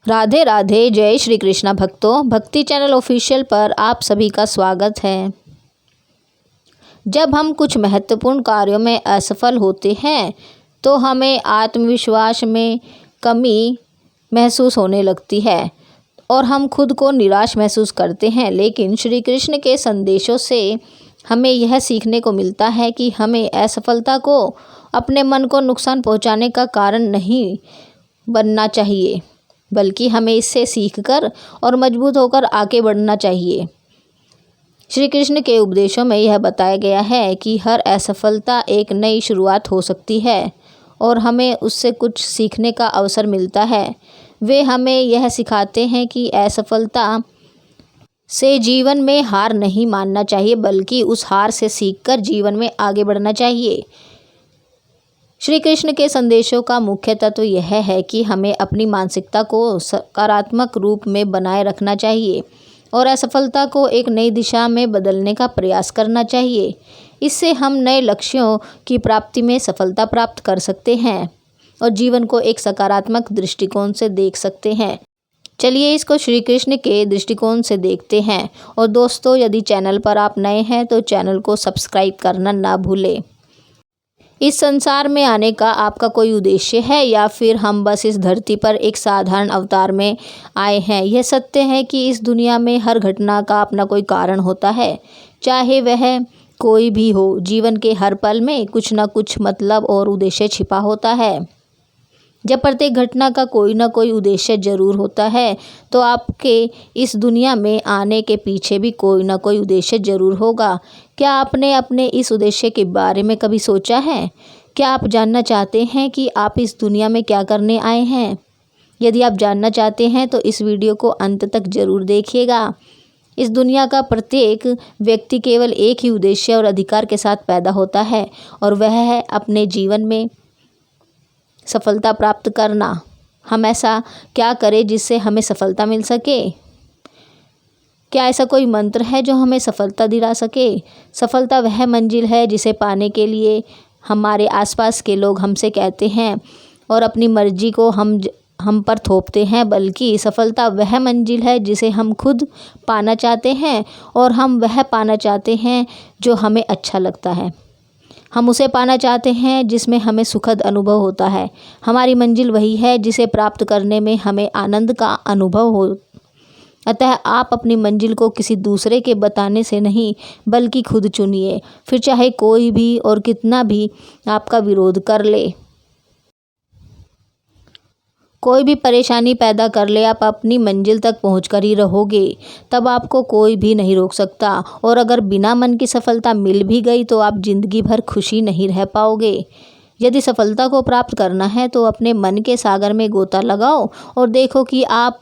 राधे राधे। जय श्री कृष्णा भक्तों, भक्ति चैनल ऑफिशियल पर आप सभी का स्वागत है। जब हम कुछ महत्वपूर्ण कार्यों में असफल होते हैं तो हमें आत्मविश्वास में कमी महसूस होने लगती है और हम खुद को निराश महसूस करते हैं। लेकिन श्री कृष्ण के संदेशों से हमें यह सीखने को मिलता है कि हमें असफलता को अपने मन को नुकसान पहुंचाने का कारण नहीं बनना चाहिए, बल्कि हमें इससे सीखकर और मजबूत होकर आगे बढ़ना चाहिए। श्री कृष्ण के उपदेशों में यह बताया गया है कि हर असफलता एक नई शुरुआत हो सकती है और हमें उससे कुछ सीखने का अवसर मिलता है। वे हमें यह सिखाते हैं कि असफलता से जीवन में हार नहीं मानना चाहिए, बल्कि उस हार से सीखकर जीवन में आगे बढ़ना चाहिए। श्री कृष्ण के संदेशों का मुख्य तत्व यह है कि हमें अपनी मानसिकता को सकारात्मक रूप में बनाए रखना चाहिए और असफलता को एक नई दिशा में बदलने का प्रयास करना चाहिए। इससे हम नए लक्ष्यों की प्राप्ति में सफलता प्राप्त कर सकते हैं और जीवन को एक सकारात्मक दृष्टिकोण से देख सकते हैं। चलिए इसको श्री कृष्ण के दृष्टिकोण से देखते हैं। और दोस्तों, यदि चैनल पर आप नए हैं तो चैनल को सब्सक्राइब करना ना भूलें। इस संसार में आने का आपका कोई उद्देश्य है या फिर हम बस इस धरती पर एक साधारण अवतार में आए हैं? यह सत्य है कि इस दुनिया में हर घटना का अपना कोई कारण होता है, चाहे वह कोई भी हो। जीवन के हर पल में कुछ न कुछ मतलब और उद्देश्य छिपा होता है। जब प्रत्येक घटना का कोई ना कोई उद्देश्य जरूर होता है, तो आपके इस दुनिया में आने के पीछे भी कोई ना कोई उद्देश्य जरूर होगा। क्या आपने अपने इस उद्देश्य के बारे में कभी सोचा है? क्या आप जानना चाहते हैं कि आप इस दुनिया में क्या करने आए हैं? यदि आप जानना चाहते हैं तो इस वीडियो को अंत तक जरूर देखिएगा। इस दुनिया का प्रत्येक व्यक्ति केवल एक ही उद्देश्य और अधिकार के साथ पैदा होता है, और वह है अपने जीवन में सफलता प्राप्त करना। हम ऐसा क्या करें जिससे हमें सफलता मिल सके? क्या ऐसा कोई मंत्र है जो हमें सफलता दिला सके? सफलता वह मंजिल है जिसे पाने के लिए हमारे आसपास के लोग हमसे कहते हैं और अपनी मर्जी को हम पर थोपते हैं, बल्कि सफलता वह मंजिल है जिसे हम खुद पाना चाहते हैं और हम वह पाना चाहते हैं जो हमें अच्छा लगता है। हम उसे पाना चाहते हैं जिसमें हमें सुखद अनुभव होता है। हमारी मंजिल वही है जिसे प्राप्त करने में हमें आनंद का अनुभव हो। अतः आप अपनी मंजिल को किसी दूसरे के बताने से नहीं, बल्कि खुद चुनिए, फिर चाहे कोई भी और कितना भी आपका विरोध कर ले, कोई भी परेशानी पैदा कर ले, आप अपनी मंजिल तक पहुंचकर ही रहोगे। तब आपको कोई भी नहीं रोक सकता। और अगर बिना मन की सफलता मिल भी गई तो आप जिंदगी भर खुशी नहीं रह पाओगे। यदि सफलता को प्राप्त करना है तो अपने मन के सागर में गोता लगाओ और देखो कि आप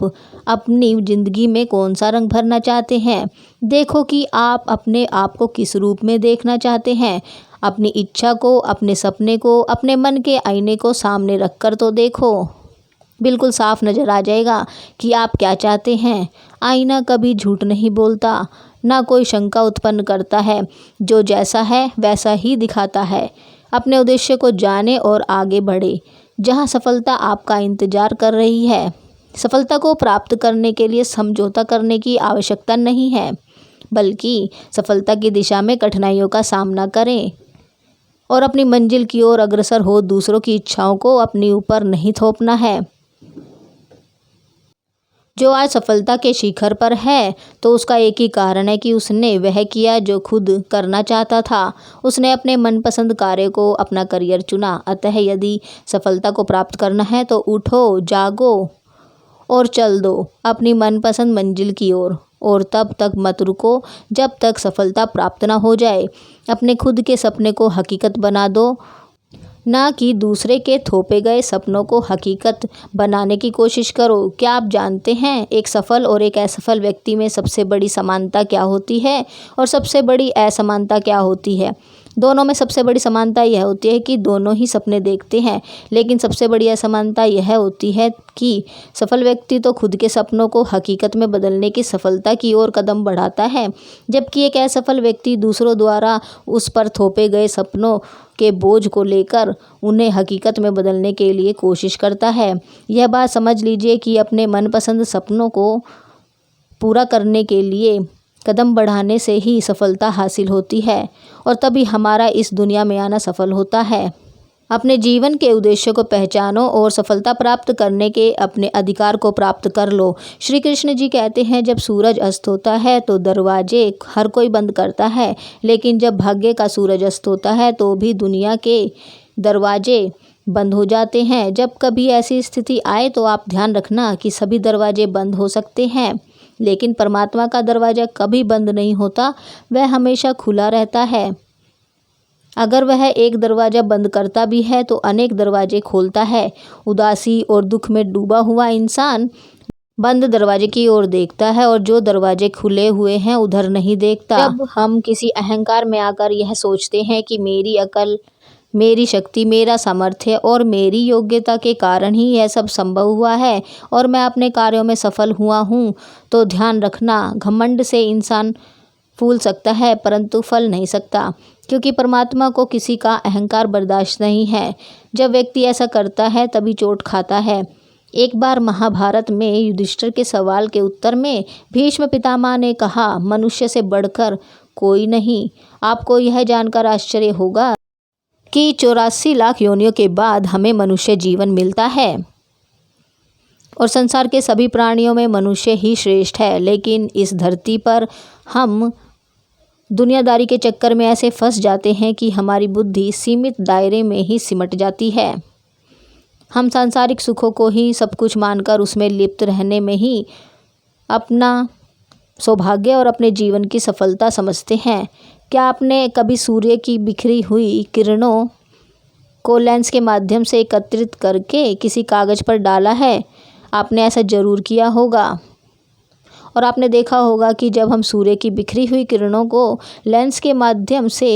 अपनी ज़िंदगी में कौन सा रंग भरना चाहते हैं। देखो कि आप अपने आप को किस रूप में देखना चाहते हैं। अपनी इच्छा को, अपने सपने को, अपने मन के आईने को सामने रख कर तो देखो। बिल्कुल साफ नज़र आ जाएगा कि आप क्या चाहते हैं। आईना कभी झूठ नहीं बोलता, ना कोई शंका उत्पन्न करता है। जो जैसा है वैसा ही दिखाता है। अपने उद्देश्य को जाने और आगे बढ़े, जहां सफलता आपका इंतजार कर रही है। सफलता को प्राप्त करने के लिए समझौता करने की आवश्यकता नहीं है, बल्कि सफलता की दिशा में कठिनाइयों का सामना करें और अपनी मंजिल की ओर अग्रसर हो। दूसरों की इच्छाओं को अपने ऊपर नहीं थोपना है। जो आज सफलता के शिखर पर है तो उसका एक ही कारण है कि उसने वह किया जो खुद करना चाहता था। उसने अपने मनपसंद कार्य को अपना करियर चुना। अतः यदि सफलता को प्राप्त करना है तो उठो, जागो और चल दो अपनी मनपसंद मंजिल की ओर। और तब तक मत रुको जब तक सफलता प्राप्त ना हो जाए। अपने खुद के सपने को हकीकत बना दो, ना कि दूसरे के थोपे गए सपनों को हकीकत बनाने की कोशिश करो। क्या आप जानते हैं एक सफल और एक असफल व्यक्ति में सबसे बड़ी समानता क्या होती है और सबसे बड़ी असमानता क्या होती है? दोनों में सबसे बड़ी समानता यह होती है कि दोनों ही सपने देखते हैं, लेकिन सबसे बड़ी असमानता यह होती है कि सफल व्यक्ति तो खुद के सपनों को हकीकत में बदलने की सफलता की ओर कदम बढ़ाता है, जबकि एक असफल व्यक्ति दूसरों द्वारा उस पर थोपे गए सपनों के बोझ को लेकर उन्हें हकीकत में बदलने के लिए कोशिश करता है। यह बात समझ लीजिए कि अपने मनपसंद सपनों को पूरा करने के लिए कदम बढ़ाने से ही सफलता हासिल होती है और तभी हमारा इस दुनिया में आना सफल होता है। अपने जीवन के उद्देश्य को पहचानो और सफलता प्राप्त करने के अपने अधिकार को प्राप्त कर लो। श्री कृष्ण जी कहते हैं, जब सूरज अस्त होता है तो दरवाजे हर कोई बंद करता है, लेकिन जब भाग्य का सूरज अस्त होता है तो भी दुनिया के दरवाजे बंद हो जाते हैं। जब कभी ऐसी स्थिति आए तो आप ध्यान रखना कि सभी दरवाजे बंद हो सकते हैं, लेकिन परमात्मा का दरवाज़ा कभी बंद नहीं होता, वह हमेशा खुला रहता है। अगर वह एक दरवाज़ा बंद करता भी है तो अनेक दरवाजे खोलता है। उदासी और दुख में डूबा हुआ इंसान बंद दरवाजे की ओर देखता है और जो दरवाजे खुले हुए हैं उधर नहीं देखता। जब हम किसी अहंकार में आकर यह सोचते हैं कि मेरी अकल, मेरी शक्ति, मेरा सामर्थ्य और मेरी योग्यता के कारण ही यह सब संभव हुआ है और मैं अपने कार्यों में सफल हुआ हूँ, तो ध्यान रखना, घमंड से इंसान फूल सकता है परंतु फल नहीं सकता, क्योंकि परमात्मा को किसी का अहंकार बर्दाश्त नहीं है। जब व्यक्ति ऐसा करता है तभी चोट खाता है। एक बार महाभारत में युधिष्ठिर के सवाल के उत्तर में भीष्म पितामह ने कहा, मनुष्य से बढ़कर कोई नहीं। आपको यह जानकर आश्चर्य होगा कि 84 लाख योनियों के बाद हमें मनुष्य जीवन मिलता है और संसार के सभी प्राणियों में मनुष्य ही श्रेष्ठ है, लेकिन इस धरती पर हम दुनियादारी के चक्कर में ऐसे फंस जाते हैं कि हमारी बुद्धि सीमित दायरे में ही सिमट जाती है। हम सांसारिक सुखों को ही सब कुछ मानकर उसमें लिप्त रहने में ही अपना सौभाग्य और अपने जीवन की सफलता समझते हैं। क्या आपने कभी सूर्य की बिखरी हुई किरणों को लेंस के माध्यम से एकत्रित करके किसी कागज़ पर डाला है? आपने ऐसा ज़रूर किया होगा और आपने देखा होगा कि जब हम सूर्य की बिखरी हुई किरणों को लेंस के माध्यम से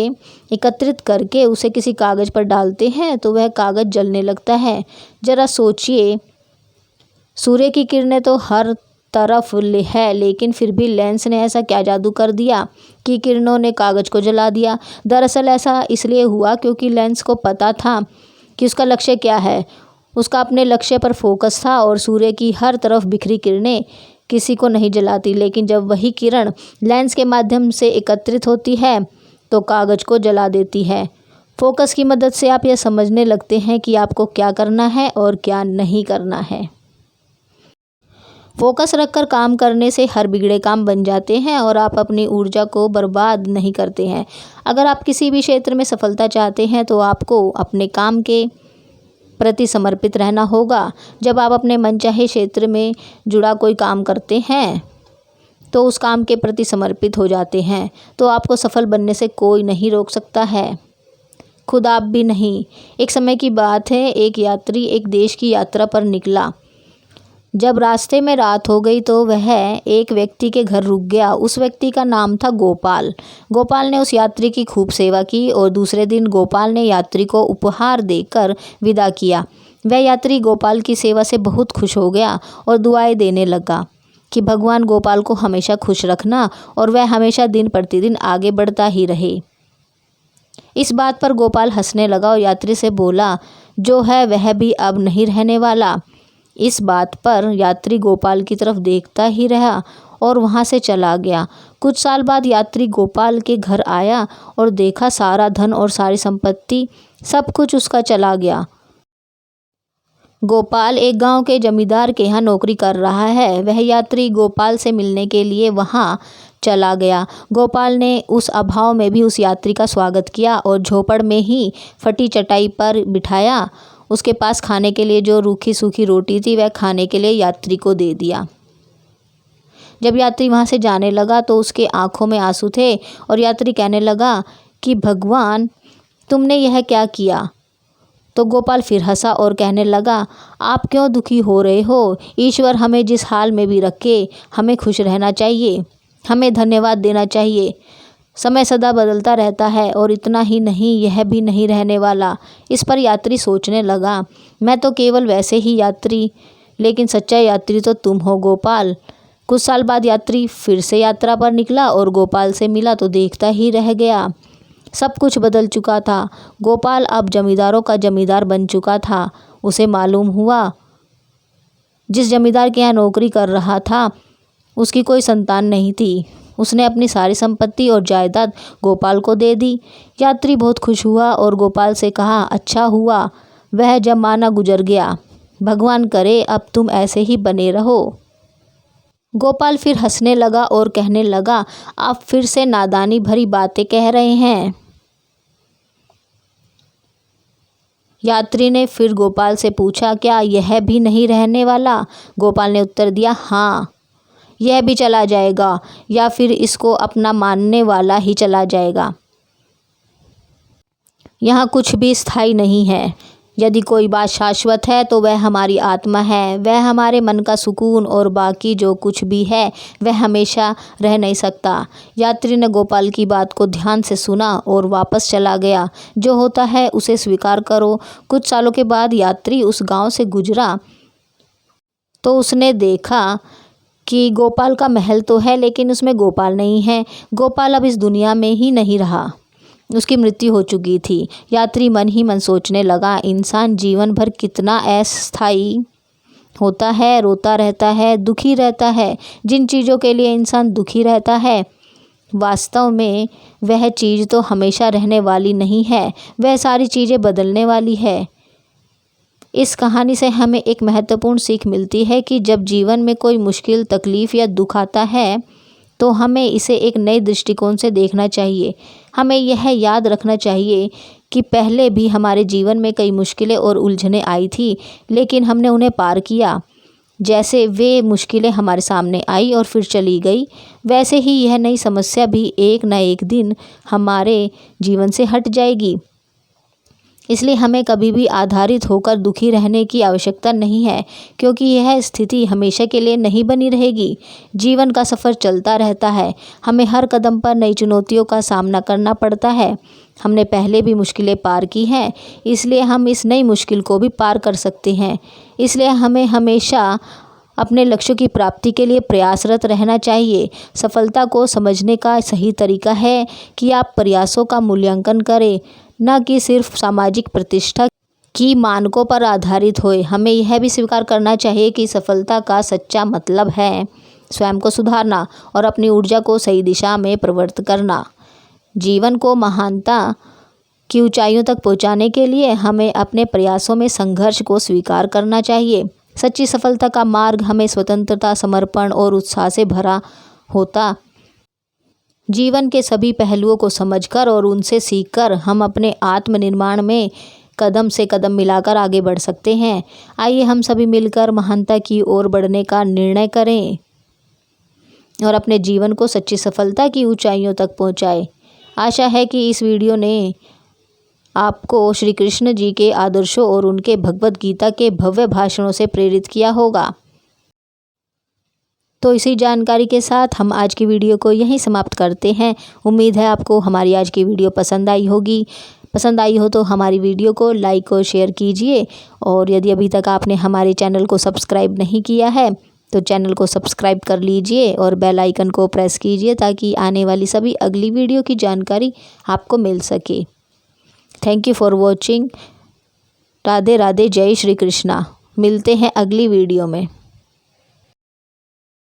एकत्रित करके उसे किसी कागज़ पर डालते हैं तो वह कागज़ जलने लगता है। ज़रा सोचिए, सूर्य की किरणें तो हर तरफ है, लेकिन फिर भी लेंस ने ऐसा क्या जादू कर दिया कि किरणों ने कागज़ को जला दिया। दरअसल ऐसा इसलिए हुआ क्योंकि लेंस को पता था कि उसका लक्ष्य क्या है। उसका अपने लक्ष्य पर फोकस था और सूर्य की हर तरफ बिखरी किरणें किसी को नहीं जलाती, लेकिन जब वही किरण लेंस के माध्यम से एकत्रित होती है तो कागज़ को जला देती है। फोकस की मदद से आप यह समझने लगते हैं कि आपको क्या करना है और क्या नहीं करना है। फोकस रखकर काम करने से हर बिगड़े काम बन जाते हैं और आप अपनी ऊर्जा को बर्बाद नहीं करते हैं। अगर आप किसी भी क्षेत्र में सफलता चाहते हैं तो आपको अपने काम के प्रति समर्पित रहना होगा। जब आप अपने मनचाहे क्षेत्र में जुड़ा कोई काम करते हैं तो उस काम के प्रति समर्पित हो जाते हैं तो आपको सफल बनने से कोई नहीं रोक सकता है, खुद आप भी नहीं। एक समय की बात है, एक यात्री एक देश की यात्रा पर निकला। जब रास्ते में रात हो गई तो वह एक व्यक्ति के घर रुक गया। उस व्यक्ति का नाम था गोपाल। गोपाल ने उस यात्री की खूब सेवा की और दूसरे दिन गोपाल ने यात्री को उपहार देकर विदा किया। वह यात्री गोपाल की सेवा से बहुत खुश हो गया और दुआएं देने लगा कि भगवान गोपाल को हमेशा खुश रखना और वह हमेशा दिन प्रतिदिन आगे बढ़ता ही रहे। इस बात पर गोपाल हंसने लगा और यात्री से बोला, जो है वह भी अब नहीं रहने वाला। इस बात पर यात्री गोपाल की तरफ देखता ही रहा और वहाँ से चला गया। कुछ साल बाद यात्री गोपाल के घर आया और देखा सारा धन और सारी संपत्ति सब कुछ उसका चला गया। गोपाल एक गांव के जमींदार के यहाँ नौकरी कर रहा है। वह यात्री गोपाल से मिलने के लिए वहाँ चला गया। गोपाल ने उस अभाव में भी उस यात्री का स्वागत किया और झोपड़ में ही फटी चटाई पर बिठाया। उसके पास खाने के लिए जो रूखी सूखी रोटी थी वह खाने के लिए यात्री को दे दिया। जब यात्री वहाँ से जाने लगा तो उसके आंखों में आंसू थे और यात्री कहने लगा कि भगवान, तुमने यह क्या किया? तो गोपाल फिर हंसा और कहने लगा, आप क्यों दुखी हो रहे हो? ईश्वर हमें जिस हाल में भी रखे हमें खुश रहना चाहिए, हमें धन्यवाद देना चाहिए। समय सदा बदलता रहता है और इतना ही नहीं, यह भी नहीं रहने वाला। इस पर यात्री सोचने लगा, मैं तो केवल वैसे ही यात्री, लेकिन सच्चा यात्री तो तुम हो गोपाल। कुछ साल बाद यात्री फिर से यात्रा पर निकला और गोपाल से मिला तो देखता ही रह गया। सब कुछ बदल चुका था। गोपाल अब जमींदारों का जमींदार बन चुका था। उसे मालूम हुआ जिस जमींदार के यहाँ नौकरी कर रहा था उसकी कोई संतान नहीं थी। उसने अपनी सारी संपत्ति और जायदाद गोपाल को दे दी। यात्री बहुत खुश हुआ और गोपाल से कहा, अच्छा हुआ वह जमाना गुजर गया, भगवान करे अब तुम ऐसे ही बने रहो। गोपाल फिर हंसने लगा और कहने लगा, आप फिर से नादानी भरी बातें कह रहे हैं। यात्री ने फिर गोपाल से पूछा, क्या यह भी नहीं रहने वाला? गोपाल ने उत्तर दिया, हाँ, यह भी चला जाएगा या फिर इसको अपना मानने वाला ही चला जाएगा। यहाँ कुछ भी स्थायी नहीं है। यदि कोई बात शाश्वत है तो वह हमारी आत्मा है, वह हमारे मन का सुकून, और बाकी जो कुछ भी है वह हमेशा रह नहीं सकता। यात्री ने गोपाल की बात को ध्यान से सुना और वापस चला गया। जो होता है उसे स्वीकार करो। कुछ सालों के बाद यात्री उस गांव से गुजरा तो उसने देखा कि गोपाल का महल तो है लेकिन उसमें गोपाल नहीं है। गोपाल अब इस दुनिया में ही नहीं रहा, उसकी मृत्यु हो चुकी थी। यात्री मन ही मन सोचने लगा, इंसान जीवन भर कितना अस्थायी होता है, रोता रहता है, दुखी रहता है। जिन चीज़ों के लिए इंसान दुखी रहता है वास्तव में वह चीज़ तो हमेशा रहने वाली नहीं है, वह सारी चीज़ें बदलने वाली है। इस कहानी से हमें एक महत्वपूर्ण सीख मिलती है कि जब जीवन में कोई मुश्किल, तकलीफ़ या दुख आता है तो हमें इसे एक नए दृष्टिकोण से देखना चाहिए। हमें यह याद रखना चाहिए कि पहले भी हमारे जीवन में कई मुश्किलें और उलझनें आई थी, लेकिन हमने उन्हें पार किया। जैसे वे मुश्किलें हमारे सामने आई और फिर चली गई, वैसे ही यह नई समस्या भी एक न एक दिन हमारे जीवन से हट जाएगी। इसलिए हमें कभी भी आधारित होकर दुखी रहने की आवश्यकता नहीं है, क्योंकि यह स्थिति हमेशा के लिए नहीं बनी रहेगी। जीवन का सफ़र चलता रहता है, हमें हर कदम पर नई चुनौतियों का सामना करना पड़ता है। हमने पहले भी मुश्किलें पार की हैं, इसलिए हम इस नई मुश्किल को भी पार कर सकते हैं। इसलिए हमें हमेशा अपने लक्ष्यों की प्राप्ति के लिए प्रयासरत रहना चाहिए। सफलता को समझने का सही तरीका है कि आप प्रयासों का मूल्यांकन करें, न कि सिर्फ सामाजिक प्रतिष्ठा की मानकों पर आधारित होए। हमें यह भी स्वीकार करना चाहिए कि सफलता का सच्चा मतलब है स्वयं को सुधारना और अपनी ऊर्जा को सही दिशा में प्रवृत्त करना। जीवन को महानता की ऊंचाइयों तक पहुंचाने के लिए हमें अपने प्रयासों में संघर्ष को स्वीकार करना चाहिए। सच्ची सफलता का मार्ग हमें स्वतंत्रता, समर्पण और उत्साह से भरा होता। जीवन के सभी पहलुओं को समझकर और उनसे सीखकर हम अपने आत्मनिर्माण में कदम से कदम मिलाकर आगे बढ़ सकते हैं। आइए हम सभी मिलकर महानता की ओर बढ़ने का निर्णय करें और अपने जीवन को सच्ची सफलता की ऊंचाइयों तक पहुंचाएं। आशा है कि इस वीडियो ने आपको श्री कृष्ण जी के आदर्शों और उनके भगवद गीता के भव्य भाषणों से प्रेरित किया होगा। तो इसी जानकारी के साथ हम आज की वीडियो को यहीं समाप्त करते हैं। उम्मीद है आपको हमारी आज की वीडियो पसंद आई होगी। पसंद आई हो तो हमारी वीडियो को लाइक और शेयर कीजिए, और यदि अभी तक आपने हमारे चैनल को सब्सक्राइब नहीं किया है तो चैनल को सब्सक्राइब कर लीजिए और बेल आइकन को प्रेस कीजिए ताकि आने वाली सभी अगली वीडियो की जानकारी आपको मिल सके। Thank you for watching. Radhe Radhe, जय श्री कृष्णा। मिलते हैं अगली वीडियो में।